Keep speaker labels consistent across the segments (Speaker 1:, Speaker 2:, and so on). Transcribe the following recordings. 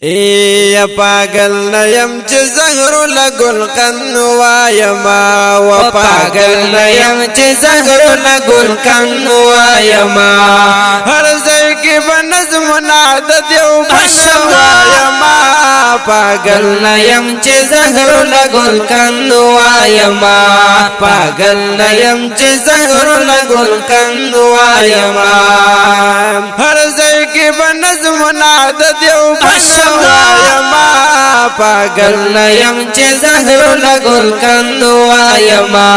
Speaker 1: ای پاگل نیم چه زهر لگل قن وایما و پاگل نیم چه زهر لگل قن وایما هر ځای کې بنظم نعدت یو بن وایما پاگل نیم چه زهر لگل قن وایما پاگل نیم چه زهر لگل قن وایما هر ځای کې بنظم نعدت یو بن وایما پاگل نیم چه زهر لگل کند وایما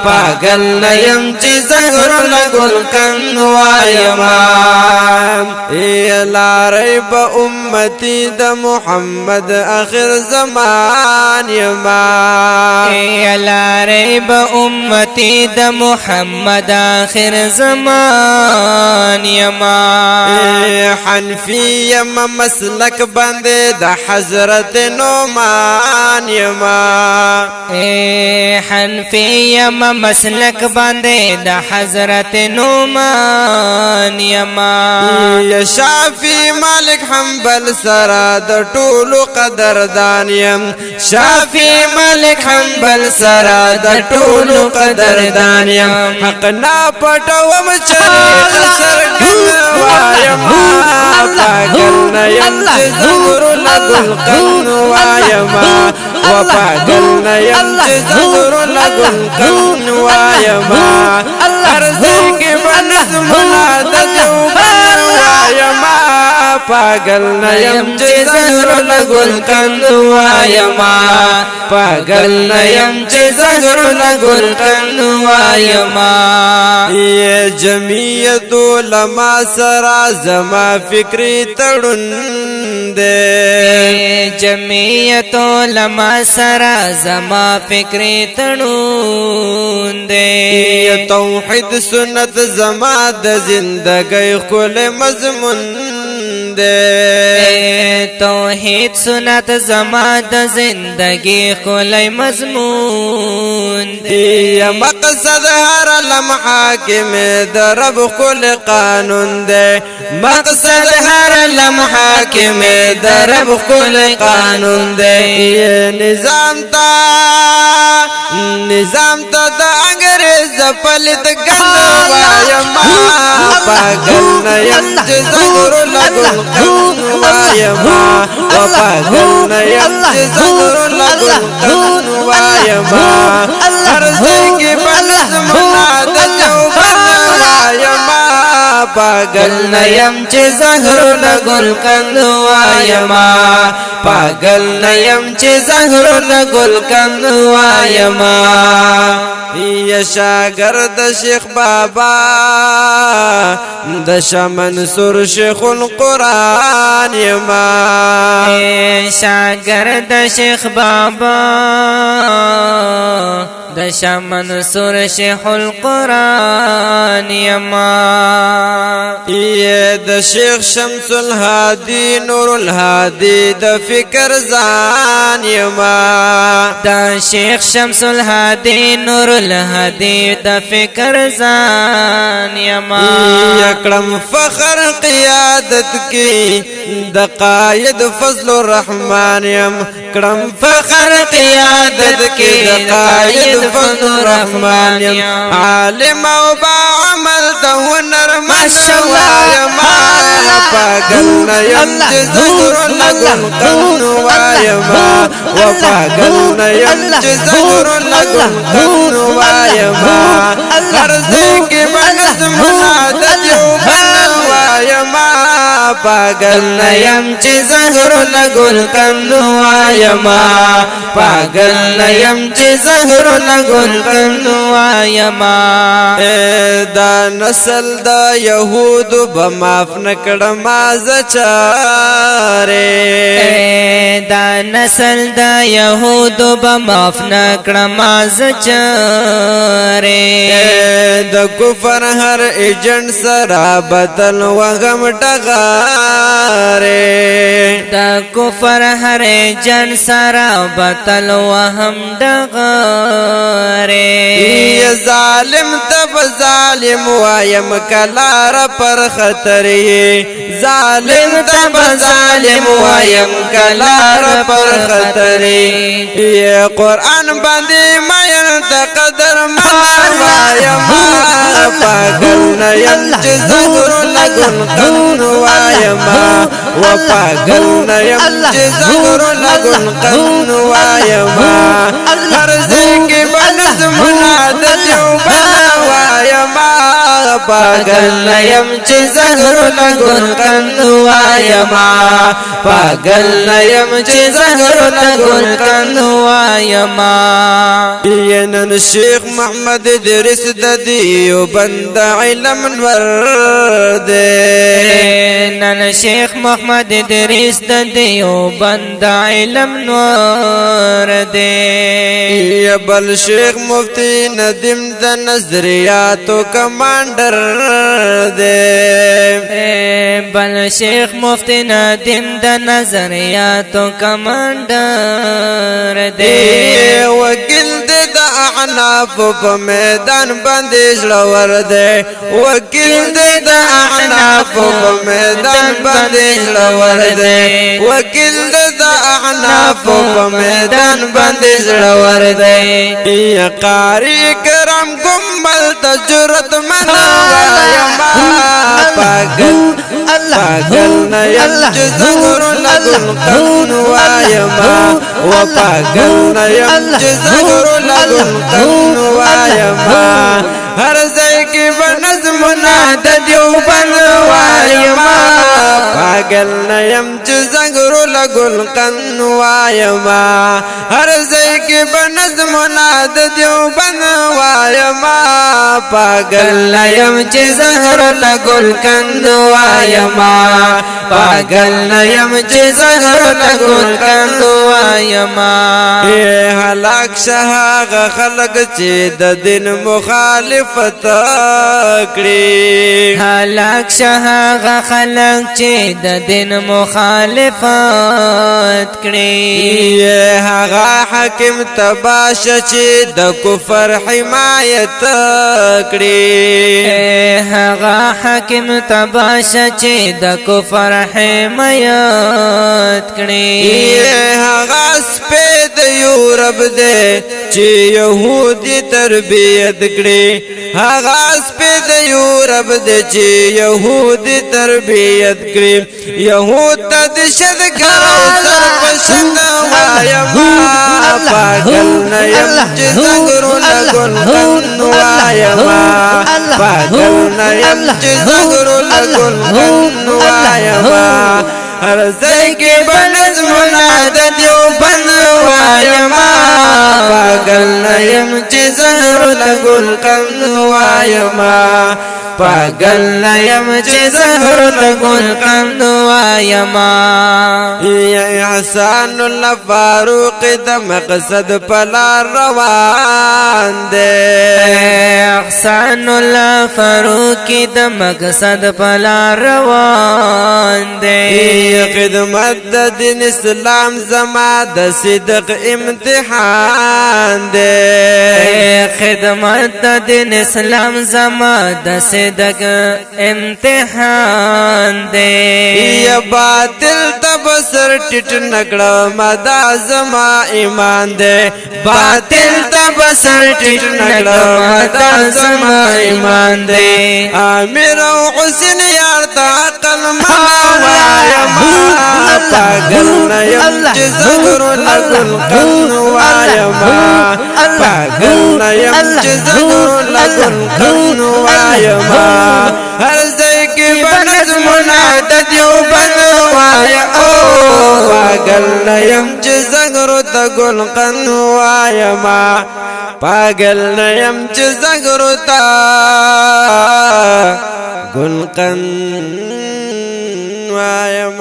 Speaker 1: پاگل نیم چه زهر لگل کند وایما ای لاری با امتی د محمد آخر زمان یما
Speaker 2: ای لاری با امتی د محمد آخر زمان یما
Speaker 1: ای حنفی یما مسلک بندے دا حضرت نعمان یما
Speaker 2: اے حنفی یما مسلک بندے دا حضرت نعمان یما
Speaker 1: یا شافی مالک حنبل سرا دا طول قدردان یم شافی مالک حنبل سرا دا طول قدردان یم حق نا پټوم چریخ سرګن وایما پاگل نیم چه زهر لگل قن وایما و پاگل نیم چه زهر لگل قن وایما هر ځای کې بنظم نعدت یو بن وایما پاگل نیم چه زهر لگل قن وایما پاگل نیم چه زهر لگل قن وایما ای جمعیت علماء سرا زما فکری تړون دے
Speaker 2: جمعیت علماء سرا زما فکری تړون دے
Speaker 1: توحید سنت زما د زندګۍ خل مضمون دے
Speaker 2: توحید سنت زما د زندگی خل مضمون
Speaker 1: دے مقصد ہر لمحہ کے میں درب خل قانون دے مقصد ہر لمحہ کے میں درب خل قانون دے یہ نظام تا دا انگریز پلت گن وایما پاگل نیم چه زهر لگل قن وایما و پاگل نیم چه زهر لگل قن وایما هر ځای کې بنظم نعدت یو بن وایما پاگل نیم چه زهر لگل قن وایما پاگل نیم چه زهر لگل قن وایما یا شاگرد شیخ بابا د شاه منصور شیخ القرآن یما
Speaker 2: شاگرد شیخ بابا د شاه منصور شیخ القرآن یما
Speaker 1: یہ د شیخ شمس الهادی نور الهادی د فکر زان یما
Speaker 2: د شیخ شمس الهادی نور الهادی د فکر زان یما
Speaker 1: اکرم فخر قیادت کی د قائد فضل الرحمن یم اکرم فخر قیادت کی د قائد فضل الرحمن یم عالم او با عمل د هنر ماشاءالله پاگل نیم چه زهر لگل قن وایما و پاگل نیم چه زهر لگل قن وایما هر ځای کې بنظم نعدت یو بن وایما پاگل نیم چه زهر لگل قن وایما پاگل نیم چه زهر لگل قن وایما دا نسل دا یهودو بماف نکړم زچاره
Speaker 2: دا نسل دا یهودو بماف نکړم زچاره
Speaker 1: د کفر هر ایجنٹ سرا بدل وغم ډغاره
Speaker 2: د کفر هر ایجنٹ سرا بدل وهم ډغاره
Speaker 1: یا ظالم تب ظالم وایم کلار پر خطر ظالم تب ظالم وایم کلار پر خطر یہ قرآن باندې ماین تقدر وایم پاگل نیم چه زغر لگن قن وایم و پاگل نیم چه زغر لگن قن وایم هر زنگی بنظمنا دیو بنا وایم پاگل نیم چه زغر لگن قن وایم پاگل نیم چه زغر لگن قن وایم ینن شیخ محمد ادریس د دیو بند علم نور دے
Speaker 2: نن شیخ محمد ادریس د دیو بند علم نور دے
Speaker 1: یا بل شیخ مفتی ندیم د نظریاتو کمانڈر دے
Speaker 2: بل شیخ مفتی ندیم د نظریاتو کمانڈر دے
Speaker 1: وکیل دے د اعناف په میدان باندې ژړور دی وکیل دې د اعناف په میدان باندې ژړور دی وکیل دې د اعناف په میدان باندې ژړور دی یا قاری کرام ګمبل تجرت منا وایم پاگل پاگل نیم چې زغر لګن قن وایم و پاگل نیم چې زغر لګن قن وایم هر ځای کې بنظمنا د دیوبند وایم پاگل نیم چې زغر لګن قن وایم هر ځای کې بنظمنا د دیوبند وایم پاگل نیم چې زغر لګن قن وایم پاگل نیم چې زغر لګن قن وایم هلاک شهغه خلق چې د دین مخالفت کړي
Speaker 2: هلاک شهغه خلق چې د دین مخالفت کړي
Speaker 1: هغه حاکم تباش چې د کفر حمایت کړي
Speaker 2: هغه حاکم تباش چې د کفر حمایت کړي
Speaker 1: هغه سپید یورب دے چې يهودي تربیت کړي هغه سپید یورب دے چې يهودي تربیت کړي يهود د شد کړه سر پښند وایم پاگل نیم چې زغر لګن قن وایم پاگل نیم چې زغر لګن قن وایم هر ځای کې بنظمنا د دیوبند وایم پاگل نیم چې زغر لګن قن وایم پاگل نیم چې زغر لګن قن وایم یا احسان الله فاروق د مقصد پلار روان دے
Speaker 2: احسان الله فاروق د مقصد پلار روان دے
Speaker 1: خدمت د دین اسلام زما د صدق امتحان دے
Speaker 2: خدمت د دین اسلام زما د صدق امتحان دے
Speaker 1: یا باطل تبصر ټټ نکړه مدا زما ایمان دے باطل تبصر ټټ نکړه مدا زما ایمان دے امیر او حسین یار تا عقل ما وایم پاگل نیم چې زغر لګن قن وایم پاگل نیم چې زغر لګن قن وایم هر ځای کې بنظمنا د دیوبند وایم پاگل نیم چې زغر ته ګل قن وایم پاگل نیم چې زغر ته ګل قن وایم